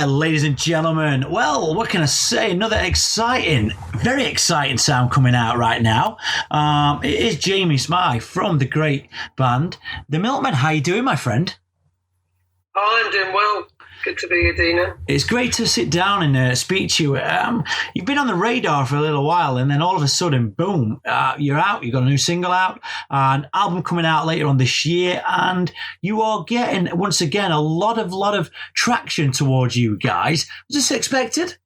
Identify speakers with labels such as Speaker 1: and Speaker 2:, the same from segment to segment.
Speaker 1: Well, ladies and gentlemen, well, what can I say? Another exciting, very exciting sound coming out right now. It is Jamie Smy from the great band The Milkmen. How you doing, my friend?
Speaker 2: Oh, I'm doing well. Good to be here, Dino.
Speaker 1: It's great to sit down and speak to you. You've been on the radar for a little while, and then all of a sudden, boom, you're out. You've got a new single out, an album coming out later on this year, and you are getting, once again, a lot of traction towards you guys. Was this expected?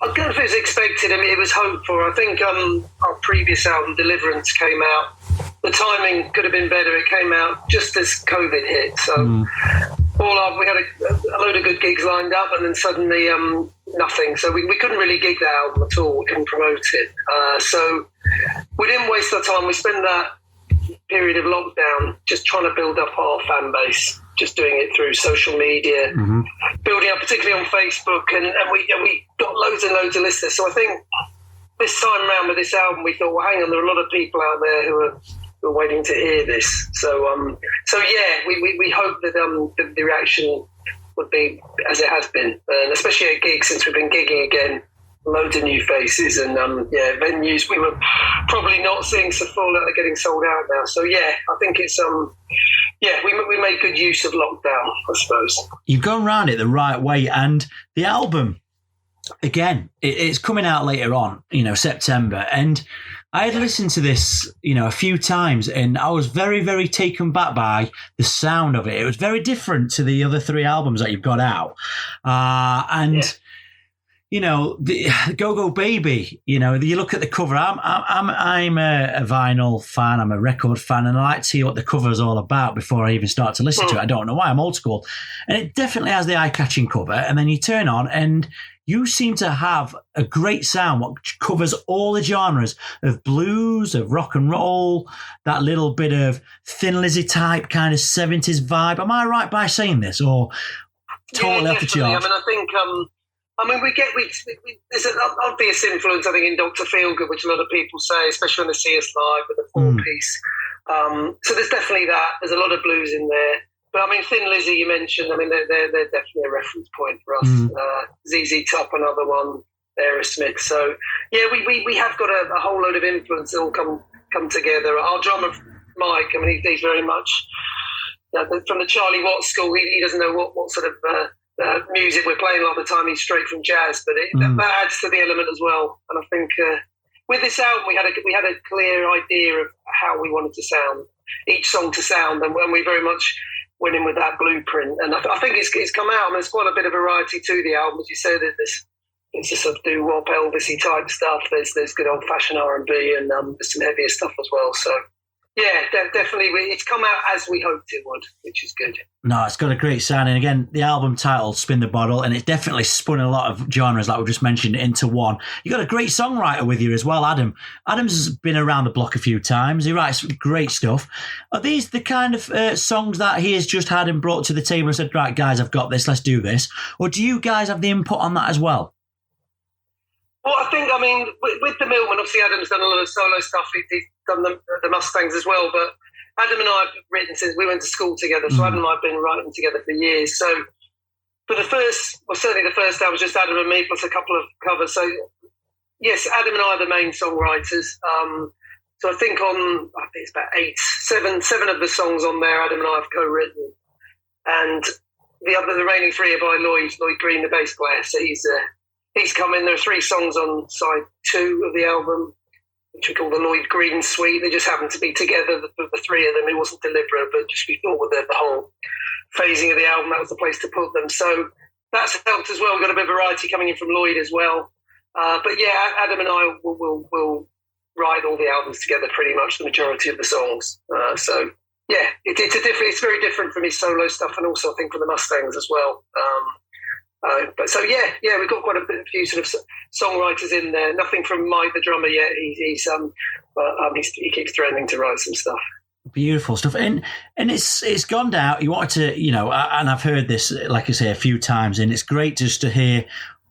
Speaker 2: I don't know if it was expected. I mean, it was hoped for. I think our previous album, Deliverance, came out. The timing could have been better. It came out just as COVID hit. So we had a load of good gigs lined up, and then suddenly nothing. So we couldn't really gig that album at all. We couldn't promote it. So we didn't waste our time. We spent that period of lockdown just trying to build up our fan base, just doing it through social media, building up particularly on Facebook, and we got loads and loads of listeners. So I think this time around with this album, we thought, well, hang on, there are a lot of people out there who are waiting to hear this. So yeah, we hope that the reaction would be as it has been, and especially at gigs, since we've been gigging again. Loads of new faces and venues we were probably not seeing so full that are getting sold out now. So yeah, I think it's we made good use of lockdown, I suppose.
Speaker 1: You've gone around it the right way, and the album again, it's coming out later on, September, and I had listened to this, a few times, and I was very, very taken back by the sound of it. It was very different to the other three albums that you've got out, the Go Go Baby, you look at the cover. I'm a vinyl fan. I'm a record fan, and I like to see what the cover is all about before I even start to listen to it. I don't know why. I'm old school, and it definitely has the eye-catching cover. And then you turn on, and you seem to have a great sound, which covers all the genres of blues, of rock and roll, that little bit of Thin Lizzy type kind of 70s vibe. Am I right by saying this, or totally off the chart?
Speaker 2: I mean, there's an obvious influence, I think, in Dr. Feelgood, which a lot of people say, especially when they see us live with a four-piece. So there's definitely that. There's a lot of blues in there. But, I mean, Thin Lizzy, you mentioned, I mean, they're definitely a reference point for us. ZZ Top, another one, Aerosmith. So, yeah, we have got a whole load of influence that all come together. Our drummer, Mike, I mean, he's very much from the Charlie Watts school. He doesn't know what sort of music we're playing a lot of the time. He's straight from jazz, but that adds to the element as well. And I think with this album, we had a clear idea of how we wanted to sound, each song to sound, and we very much went in with that blueprint. And I think it's come out. I mean, there's quite a bit of variety to the album, as you said. It's just sort of doo-wop, Elvis-y type stuff. There's good old-fashioned R&B, and there's some heavier stuff as well. So yeah, definitely. It's come out as we hoped it would, which is good.
Speaker 1: No, it's got a great sound. And again, the album title, Spin the Bottle, and it's definitely spun a lot of genres, like we just mentioned, into one. You got a great songwriter with you as well, Adam. Adam's been around the block a few times. He writes great stuff. Are these the kind of songs that he has just had and brought to the table and said, right, guys, I've got this, let's do this? Or do you guys have the input on that as well?
Speaker 2: Well, I think, with the Milkmen, obviously Adam's done a lot of solo stuff. He's done the Mustangs as well. But Adam and I have written since we went to school together. So Adam and I have been writing together for years. So for certainly the first album was just Adam and me plus a couple of covers. So yes, Adam and I are the main songwriters. So I think it's about seven of the songs on there Adam and I have co-written. And the remaining three are by Lloyd Green, the bass player. So he's come in. There are 3 songs on side 2 of the album, which we call the Lloyd Green Suite. They just happened to be together, the 3 of them. It wasn't deliberate, but just we thought with the whole phasing of the album, that was the place to put them. So that's helped as well. We've got a bit of variety coming in from Lloyd as well. But yeah, Adam and I will write all the albums together, pretty much the majority of the songs. So yeah, it's very different from his solo stuff, and also I think from the Mustangs as well. But so yeah, we've got quite a few sort of songwriters in there. Nothing from Mike, the drummer, yet. He keeps threatening to write some stuff.
Speaker 1: Beautiful stuff, and it's gone down. You wanted to, and I've heard this, like I say, a few times, and it's great just to hear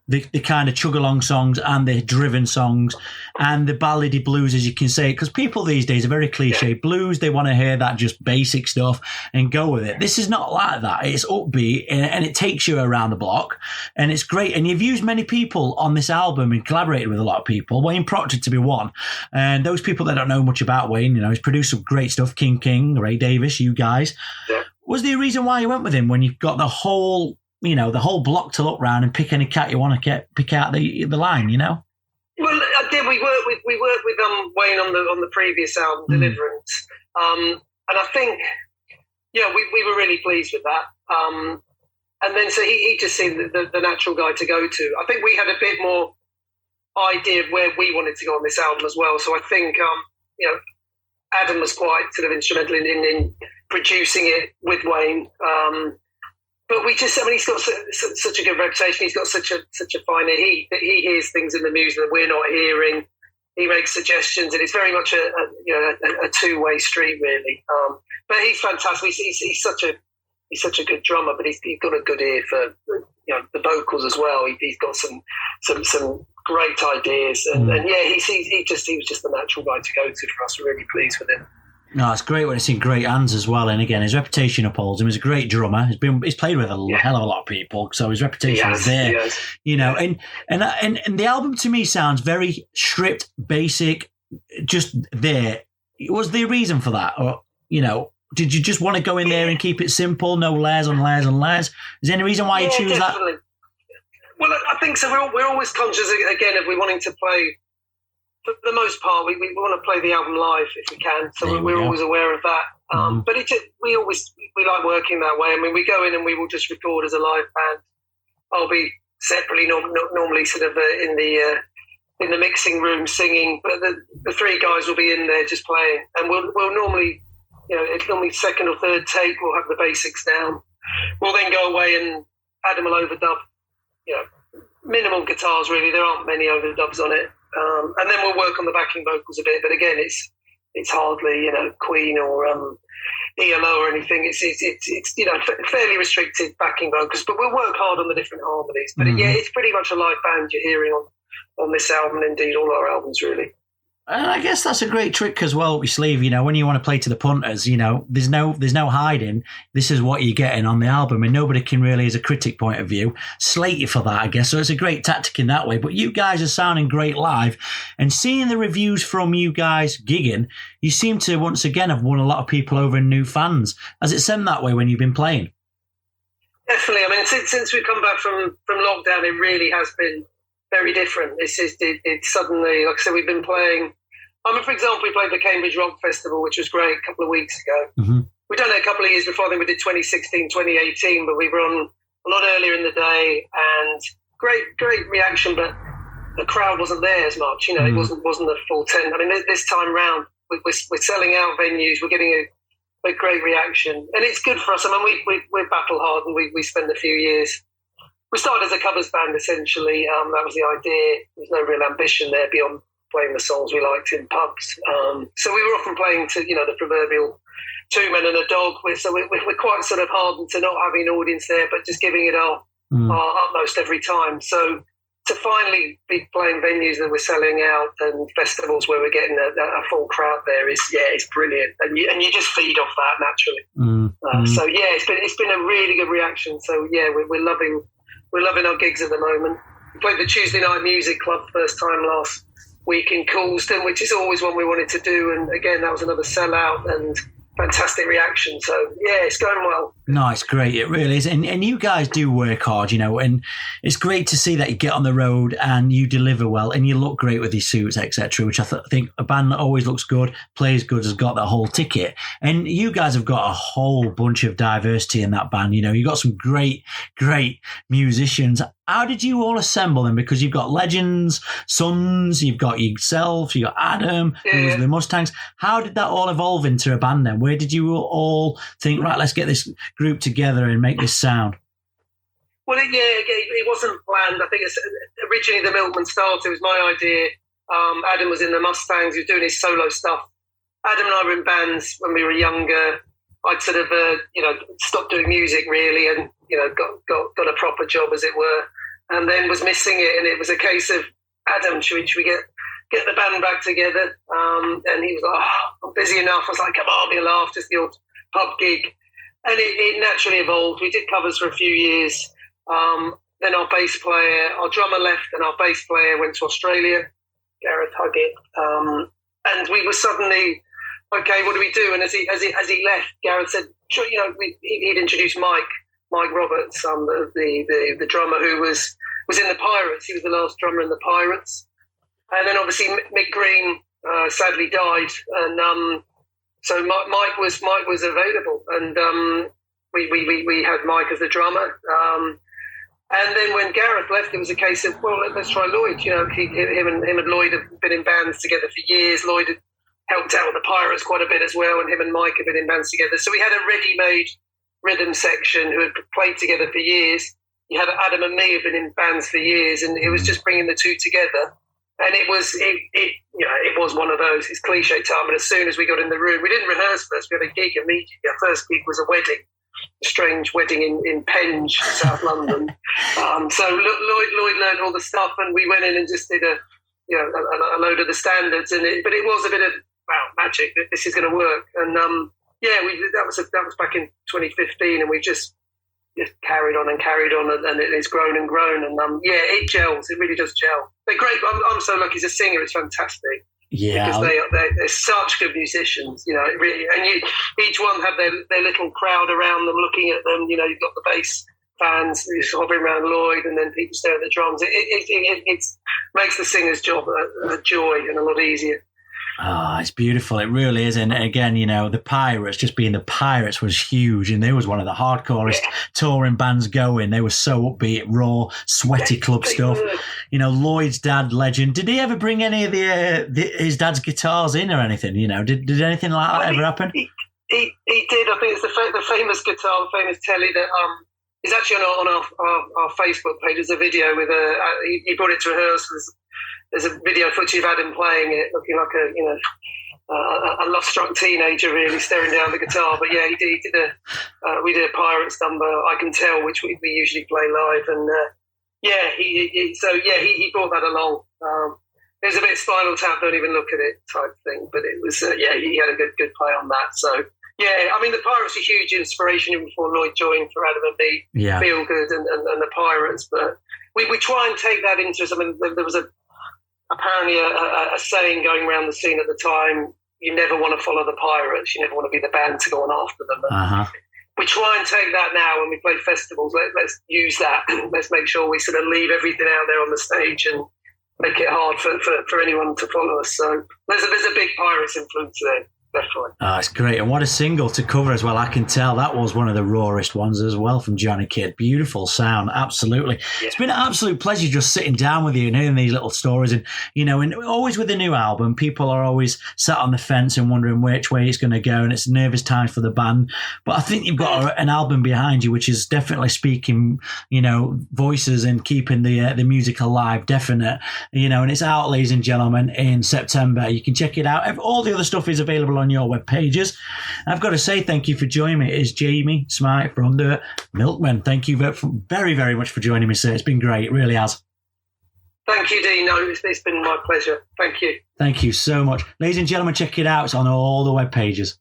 Speaker 1: the kind of chug-along songs and the driven songs and the ballady blues, as you can say, because people these days are very cliche. Blues, they want to hear that just basic stuff and go with it. This is not like that. It's upbeat and it takes you around the block, and it's great. And you've used many people on this album and collaborated with a lot of people, Wayne Proctor to be one. And those people that don't know much about Wayne, he's produced some great stuff, King, Ray Davis, you guys. Yeah. Was there a reason why you went with him when you've got the whole block to look round and pick any cat you want to pick out the line, Well,
Speaker 2: I did. We worked with Wayne on the previous album, Deliverance, and I think, we were really pleased with that. And then so he just seemed the natural guy to go to. I think we had a bit more idea of where we wanted to go on this album as well. So I think Adam was quite sort of instrumental in producing it with Wayne. But he's got such a good reputation. He's got such a fine ear. He hears things in the music that we're not hearing. He makes suggestions, and it's very much a two-way street, really. But he's fantastic. He's such a good drummer, but he's got a good ear for the vocals as well. He's got some great ideas, and he was just the natural guy to go to for us. We're really pleased with him.
Speaker 1: No, it's great when it's in great hands as well. And again, his reputation upholds him. He's a great drummer. He's played with a hell of a lot of people, so his reputation is there. And the album to me sounds very stripped, basic, just there. Was there a reason for that, or did you just want to go in there and keep it simple, no layers on layers on layers? Is there any reason why you choose
Speaker 2: definitely. That? Well, I think so. We're always conscious again of we wanting to play. For the most part, we want to play the album live if we can, so we're always aware of that. But we like working that way. I mean, we go in and we will just record as a live band. I'll be separately, normally sort of in the mixing room singing, but the three guys will be in there just playing, and we'll normally, it's normally second or third take. We'll have the basics down. We'll then go away and Adam will overdub. Minimal guitars really. There aren't many overdubs on it. And then we'll work on the backing vocals a bit, but again, it's hardly Queen or ELO or anything. It's fairly restricted backing vocals, but we'll work hard on the different harmonies. But it's pretty much a live band you're hearing on this album, and indeed all our albums really.
Speaker 1: And I guess that's a great trick as well up your sleeve. When you want to play to the punters, there's no hiding. This is what you're getting on the album, and nobody can really, as a critic point of view, slate you for that, I guess. So it's a great tactic in that way. But you guys are sounding great live, and seeing the reviews from you guys gigging, you seem to once again have won a lot of people over and new fans. Has it seemed that way when you've been playing?
Speaker 2: Definitely. I mean, since we've come back from lockdown, it really has been very different. It's suddenly, like I said, we've been playing. For example, we played the Cambridge Rock Festival, which was great a couple of weeks ago. Mm-hmm. We'd done it a couple of years before, then we did 2016, 2018, but we were on a lot earlier in the day, and great reaction, but the crowd wasn't there as much. It wasn't a full tent. I mean, this time round, we're selling out venues, we're getting a great reaction, and it's good for us. I mean, we're battle hard, and we spent a few years. We started as a covers band, essentially. That was the idea. There's no real ambition there beyond playing the songs we liked in pubs. So we were often playing to, the proverbial two men and a dog. So we're quite sort of hardened to not having an audience there, but just giving it our utmost every time. So to finally be playing venues that we're selling out and festivals where we're getting a full crowd there it's brilliant. And you just feed off that naturally. So it's been a really good reaction. So we're loving our gigs at the moment. We played the Tuesday Night Music Club first time last week in Coulston, which is always one we wanted to do, and again that was another sellout and fantastic reaction. So it's going well.
Speaker 1: No, it's great. It really is. And you guys do work hard, and it's great to see that you get on the road and you deliver well and you look great with these suits, etc., which I think a band that always looks good, plays good, has got that whole ticket. And you guys have got a whole bunch of diversity in that band. You've got some great musicians. How did you all assemble them? Because you've got Legends, Sons, you've got yourself, you've got Adam, the Mustangs. How did that all evolve into a band then? Where did you all think, right, let's get this group together and make this sound?
Speaker 2: Well, it wasn't planned. I think it's originally the Milkman started. It was my idea. Adam was in the Mustangs. He was doing his solo stuff. Adam and I were in bands when we were younger. I'd sort of, stopped doing music really and, got a proper job, as it were. and then was missing it, and it was a case of, Adam, should we get the band back together? And he was like, I'm busy enough. I was like, come on, we'll laugh, just the odd pub gig. And it naturally evolved. We did covers for a few years. Then our drummer left, and our bass player went to Australia, Gareth Huggett. And we were suddenly, okay, what do we do? And as he left, Gareth said, sure, he'd introduced Mike Roberts, the drummer who was in the Pirates. He was the last drummer in the Pirates. And then obviously Mick Green sadly died, and so Mike was available, and we had Mike as the drummer. And then when Gareth left, it was a case of, well, let's try Lloyd. Him and Lloyd have been in bands together for years. Lloyd had helped out with the Pirates quite a bit as well, and him and Mike have been in bands together. So we had a ready-made rhythm section who had played together for years. You had Adam and me who've been in bands for years, and it was just bringing the two together. And it was one of those. It's cliche time. And as soon as we got in the room, we didn't rehearse first. We had a gig immediately. Our first gig was a wedding, a strange wedding in Penge, South London. So Lloyd learned all the stuff, and we went in and just did a load of the standards. But it was a bit of magic. This is going to work. And that was back in 2015, and we just carried on, and it's grown and grown, and it gels. It really does gel. They're great. I'm so lucky as a singer. It's fantastic. Yeah, because they're such good musicians. Really, and each one have their little crowd around them, looking at them. You've got the bass fans who's hovering around Lloyd, and then people stare at the drums. It makes the singer's job a joy and a lot easier.
Speaker 1: It's beautiful. It really is. And again, the Pirates, just being the Pirates was huge. And they was one of the hardcorest touring bands going. They were so upbeat, raw, sweaty club stuff. Lloyd's dad, legend. Did he ever bring any of his dad's guitars in or anything? Did anything like that ever happen?
Speaker 2: He did. I think it's the famous guitar, the famous telly that is actually on our Facebook page. There's a video with he brought it to rehearsals. There's a video footage of Adam playing it, looking like a love-struck teenager, really staring down the guitar. But he did we did a Pirates number, I Can Tell, which we usually play live, and he brought that along. It was a bit Spinal Tap, don't even look at it type thing, but it was he had a good play on that. So the Pirates were a huge inspiration even before Lloyd joined for Adam and me. Feelgood and the Pirates, but we try and take that into something. There was apparently a saying going around the scene at the time: you never want to follow the Pirates, you never want to be the band to go on after them. We try and take that now when we play festivals. Let's use that. Let's make sure we sort of leave everything out there on the stage and make it hard for anyone to follow us. So there's a big Pirates influence there. Definitely.
Speaker 1: It's great. And what a single to cover as well. I Can Tell. That was one of the rawest ones as well from Johnny Kidd. Beautiful sound. Absolutely. Yeah. It's been an absolute pleasure just sitting down with you and hearing these little stories. And, and always with the new album, people are always sat on the fence and wondering which way it's going to go. And it's nervous times for the band. But I think you've got an album behind you, which is definitely speaking, voices and keeping the music alive. Definite. And it's out, ladies and gentlemen, in September. You can check it out. All the other stuff is available on your web pages. I've got to say thank you for joining me. It's Jamie Smy from the Milkmen. Thank you very, very much for joining me, sir. It's been great. It really has.
Speaker 2: Thank you, Dino. It's been my pleasure. Thank you.
Speaker 1: Thank you so much. Ladies and gentlemen, check it out. It's on all the web pages.